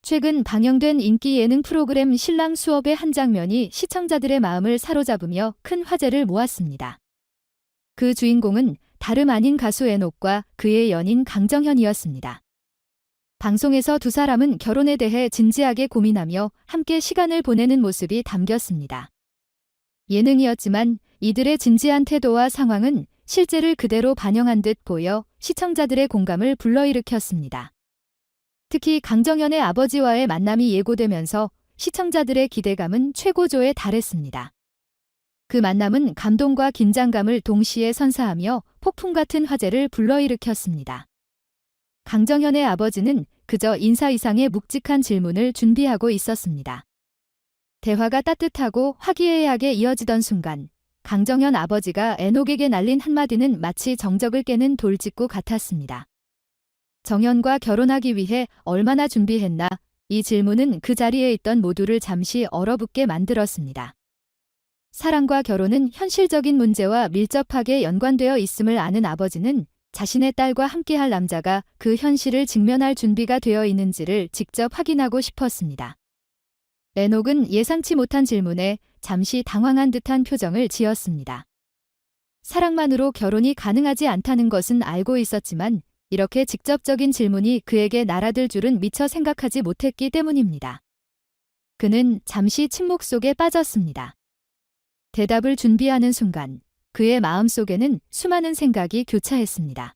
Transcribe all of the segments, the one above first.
최근 방영된 인기 예능 프로그램 신랑 수업의 한 장면이 시청자들의 마음을 사로잡으며 큰 화제를 모았습니다. 그 주인공은 다름 아닌 가수 에녹과 그의 연인 강정현이었습니다. 방송에서 두 사람은 결혼에 대해 진지하게 고민하며 함께 시간을 보내는 모습이 담겼습니다. 예능이었지만 이들의 진지한 태도와 상황은 실제를 그대로 반영한 듯 보여 시청자들의 공감을 불러일으켰습니다. 특히 강정현의 아버지와의 만남이 예고되면서 시청자들의 기대감은 최고조에 달했습니다. 그 만남은 감동과 긴장감을 동시에 선사하며 폭풍 같은 화제를 불러일으켰습니다. 강정현의 아버지는 그저 인사 이상의 묵직한 질문을 준비하고 있었습니다. 대화가 따뜻하고 화기애애하게 이어지던 순간 강정현 아버지가 에녹에게 날린 한마디는 마치 정적을 깨는 돌직구 같았습니다. 정현과 결혼하기 위해 얼마나 준비했나? 이 질문은 그 자리에 있던 모두를 잠시 얼어붙게 만들었습니다. 사랑과 결혼은 현실적인 문제와 밀접하게 연관되어 있음을 아는 아버지는 자신의 딸과 함께할 남자가 그 현실을 직면할 준비가 되어 있는지를 직접 확인하고 싶었습니다. 에녹은 예상치 못한 질문에 잠시 당황한 듯한 표정을 지었습니다. 사랑만으로 결혼이 가능하지 않다는 것은 알고 있었지만 이렇게 직접적인 질문이 그에게 날아들 줄은 미처 생각하지 못했기 때문입니다. 그는 잠시 침묵 속에 빠졌습니다. 대답을 준비하는 순간 그의 마음속에는 수많은 생각이 교차했습니다.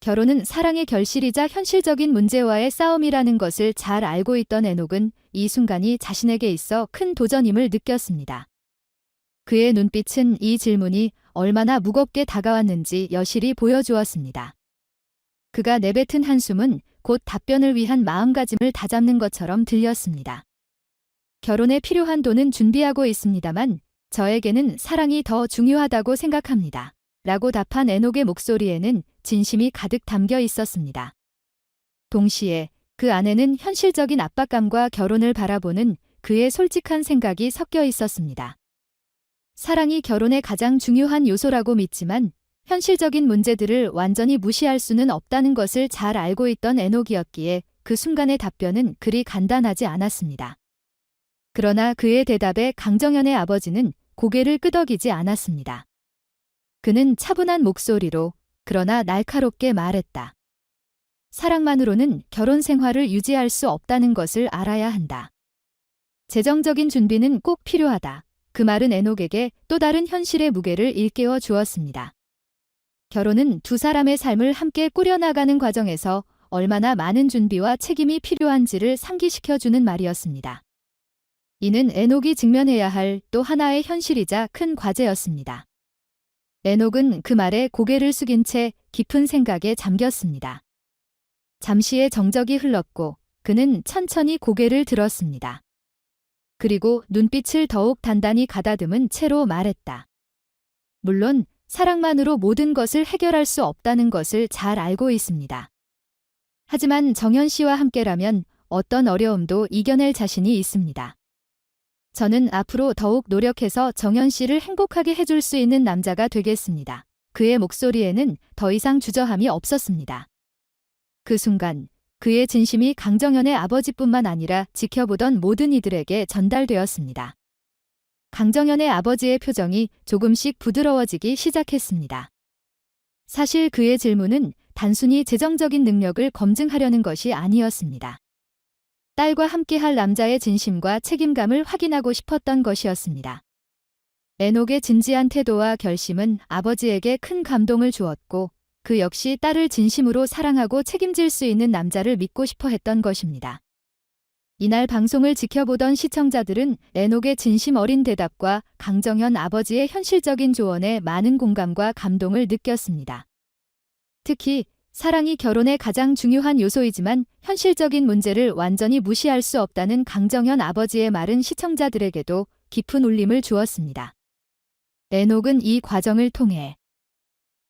결혼은 사랑의 결실이자 현실적인 문제와의 싸움이라는 것을 잘 알고 있던 에녹은 이 순간이 자신에게 있어 큰 도전임을 느꼈습니다. 그의 눈빛은 이 질문이 얼마나 무겁게 다가왔는지 여실히 보여주었습니다. 그가 내뱉은 한숨은 곧 답변을 위한 마음가짐을 다잡는 것처럼 들렸습니다. 결혼에 필요한 돈은 준비하고 있습니다만 저에게는 사랑이 더 중요하다고 생각합니다. 라고 답한 에녹의 목소리에는 진심이 가득 담겨 있었습니다. 동시에 그 안에는 현실적인 압박감과 결혼을 바라보는 그의 솔직한 생각이 섞여 있었습니다. 사랑이 결혼의 가장 중요한 요소라고 믿지만 현실적인 문제들을 완전히 무시할 수는 없다는 것을 잘 알고 있던 에녹이었기에 그 순간의 답변은 그리 간단하지 않았습니다. 그러나 그의 대답에 강정현의 아버지는 고개를 끄덕이지 않았습니다. 그는 차분한 목소리로 그러나 날카롭게 말했다. 사랑만으로는 결혼 생활을 유지할 수 없다는 것을 알아야 한다. 재정적인 준비는 꼭 필요하다. 그 말은 에녹에게 또 다른 현실의 무게를 일깨워 주었습니다. 결혼은 두 사람의 삶을 함께 꾸려나가는 과정에서 얼마나 많은 준비와 책임이 필요한지를 상기시켜주는 말이었습니다. 이는 에녹이 직면해야 할 또 하나의 현실이자 큰 과제였습니다. 에녹은 그 말에 고개를 숙인 채 깊은 생각에 잠겼습니다. 잠시의 정적이 흘렀고 그는 천천히 고개를 들었습니다. 그리고 눈빛을 더욱 단단히 가다듬은 채로 말했다. 물론 사랑만으로 모든 것을 해결할 수 없다는 것을 잘 알고 있습니다. 하지만 정현 씨와 함께라면 어떤 어려움도 이겨낼 자신이 있습니다. 저는 앞으로 더욱 노력해서 정현 씨를 행복하게 해줄 수 있는 남자가 되겠습니다. 그의 목소리에는 더 이상 주저함이 없었습니다. 그 순간 그의 진심이 강정현의 아버지뿐만 아니라 지켜보던 모든 이들에게 전달되었습니다. 강정현의 아버지의 표정이 조금씩 부드러워지기 시작했습니다. 사실 그의 질문은 단순히 재정적인 능력을 검증하려는 것이 아니었습니다. 딸과 함께할 남자의 진심과 책임감을 확인하고 싶었던 것이었습니다. 에녹의 진지한 태도와 결심은 아버지에게 큰 감동을 주었고 그 역시 딸을 진심으로 사랑하고 책임질 수 있는 남자를 믿고 싶어 했던 것입니다. 이날 방송을 지켜보던 시청자들은 에녹의 진심 어린 대답과 강정현 아버지의 현실적인 조언에 많은 공감과 감동을 느꼈습니다. 특히 사랑이 결혼의 가장 중요한 요소이지만 현실적인 문제를 완전히 무시할 수 없다는 강정현 아버지의 말은 시청자들에게도 깊은 울림을 주었습니다. 에녹은 이 과정을 통해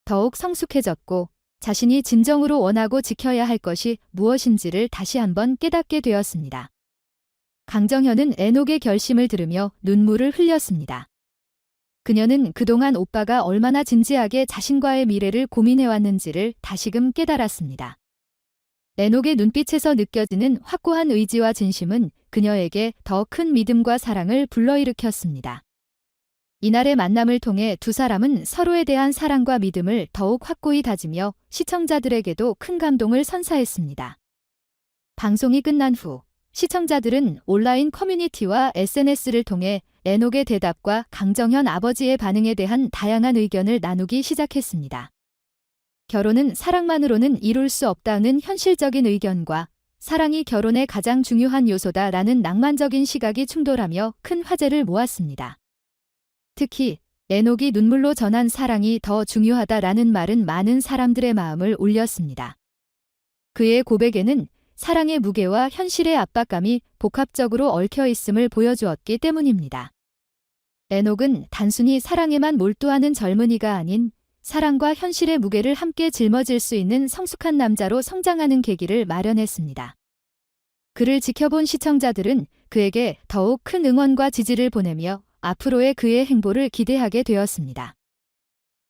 더욱 성숙해졌고 자신이 진정으로 원하고 지켜야 할 것이 무엇인지를 다시 한번 깨닫게 되었습니다. 강정현은 에녹의 결심을 들으며 눈물을 흘렸습니다. 그녀는 그동안 오빠가 얼마나 진지하게 자신과의 미래를 고민해왔는지를 다시금 깨달았습니다. 에녹의 눈빛에서 느껴지는 확고한 의지와 진심은 그녀에게 더 큰 믿음과 사랑을 불러일으켰습니다. 이날의 만남을 통해 두 사람은 서로에 대한 사랑과 믿음을 더욱 확고히 다지며 시청자들에게도 큰 감동을 선사했습니다. 방송이 끝난 후 시청자들은 온라인 커뮤니티와 SNS를 통해 에녹의 대답과 강정현 아버지의 반응에 대한 다양한 의견을 나누기 시작했습니다. 결혼은 사랑만으로는 이룰 수 없다는 현실적인 의견과 사랑이 결혼의 가장 중요한 요소다라는 낭만적인 시각이 충돌하며 큰 화제를 모았습니다. 특히 에녹이 눈물로 전한 사랑이 더 중요하다라는 말은 많은 사람들의 마음을 울렸습니다. 그의 고백에는 사랑의 무게와 현실의 압박감이 복합적으로 얽혀 있음을 보여주었기 때문입니다. 에녹은 단순히 사랑에만 몰두하는 젊은이가 아닌 사랑과 현실의 무게를 함께 짊어질 수 있는 성숙한 남자로 성장하는 계기를 마련했습니다. 그를 지켜본 시청자들은 그에게 더욱 큰 응원과 지지를 보내며 앞으로의 그의 행보를 기대하게 되었습니다.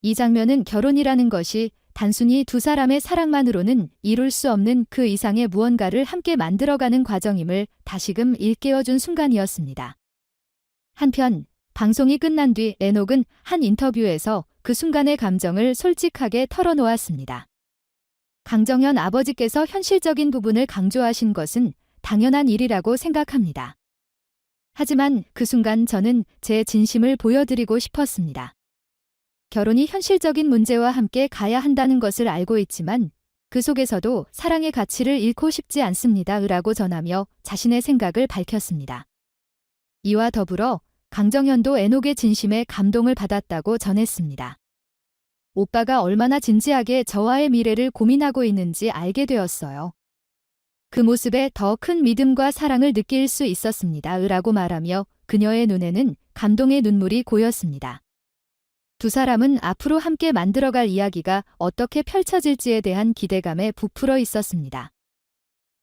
이 장면은 결혼이라는 것이 단순히 두 사람의 사랑만으로는 이룰 수 없는 그 이상의 무언가를 함께 만들어가는 과정임을 다시금 일깨워준 순간이었습니다. 한편 방송이 끝난 뒤 에녹은 한 인터뷰에서 그 순간의 감정을 솔직하게 털어놓았습니다. 강정현 아버지께서 현실적인 부분을 강조하신 것은 당연한 일이라고 생각합니다. 하지만 그 순간 저는 제 진심을 보여드리고 싶었습니다. 결혼이 현실적인 문제와 함께 가야 한다는 것을 알고 있지만 그 속에서도 사랑의 가치를 잃고 싶지 않습니다. 라고 전하며 자신의 생각을 밝혔습니다. 이와 더불어 강정현도 에녹의 진심에 감동을 받았다고 전했습니다. 오빠가 얼마나 진지하게 저와의 미래를 고민하고 있는지 알게 되었어요. 그 모습에 더 큰 믿음과 사랑을 느낄 수 있었습니다. 라고 말하며 그녀의 눈에는 감동의 눈물이 고였습니다. 두 사람은 앞으로 함께 만들어갈 이야기가 어떻게 펼쳐질지에 대한 기대감에 부풀어 있었습니다.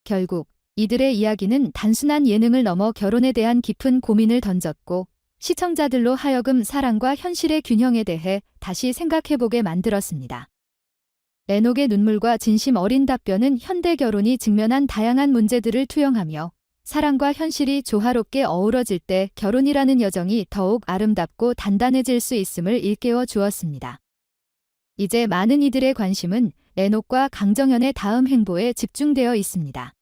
결국 이들의 이야기는 단순한 예능을 넘어 결혼에 대한 깊은 고민을 던졌고 시청자들로 하여금 사랑과 현실의 균형에 대해 다시 생각해보게 만들었습니다. 에녹의 눈물과 진심 어린 답변은 현대 결혼이 직면한 다양한 문제들을 투영하며 사랑과 현실이 조화롭게 어우러질 때 결혼이라는 여정이 더욱 아름답고 단단해질 수 있음을 일깨워 주었습니다. 이제 많은 이들의 관심은 에녹과 강정현의 다음 행보에 집중되어 있습니다.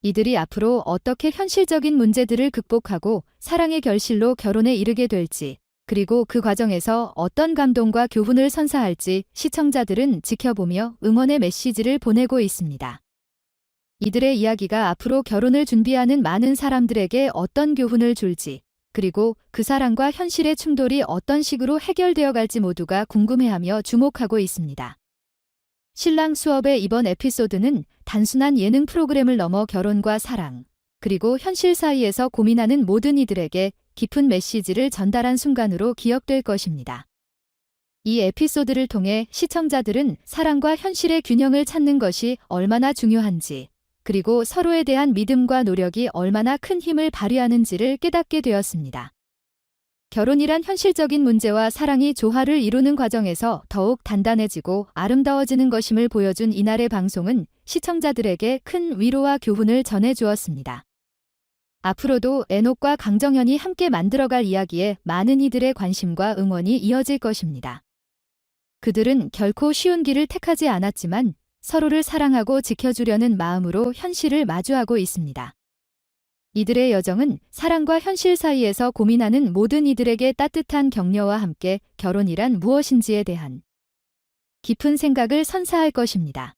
이들이 앞으로 어떻게 현실적인 문제들을 극복하고 사랑의 결실로 결혼에 이르게 될지, 그리고 그 과정에서 어떤 감동과 교훈을 선사할지 시청자들은 지켜보며 응원의 메시지를 보내고 있습니다. 이들의 이야기가 앞으로 결혼을 준비하는 많은 사람들에게 어떤 교훈을 줄지, 그리고 그 사랑과 현실의 충돌이 어떤 식으로 해결되어 갈지 모두가 궁금해하며 주목하고 있습니다. 신랑 수업의 이번 에피소드는 단순한 예능 프로그램을 넘어 결혼과 사랑, 그리고 현실 사이에서 고민하는 모든 이들에게 깊은 메시지를 전달한 순간으로 기억될 것입니다. 이 에피소드를 통해 시청자들은 사랑과 현실의 균형을 찾는 것이 얼마나 중요한지, 그리고 서로에 대한 믿음과 노력이 얼마나 큰 힘을 발휘하는지를 깨닫게 되었습니다. 결혼이란 현실적인 문제와 사랑이 조화를 이루는 과정에서 더욱 단단해지고 아름다워지는 것임을 보여준 이날의 방송은 시청자들에게 큰 위로와 교훈을 전해주었습니다. 앞으로도 에녹과 강정현이 함께 만들어갈 이야기에 많은 이들의 관심과 응원이 이어질 것입니다. 그들은 결코 쉬운 길을 택하지 않았지만 서로를 사랑하고 지켜주려는 마음으로 현실을 마주하고 있습니다. 이들의 여정은 사랑과 현실 사이에서 고민하는 모든 이들에게 따뜻한 격려와 함께 결혼이란 무엇인지에 대한 깊은 생각을 선사할 것입니다.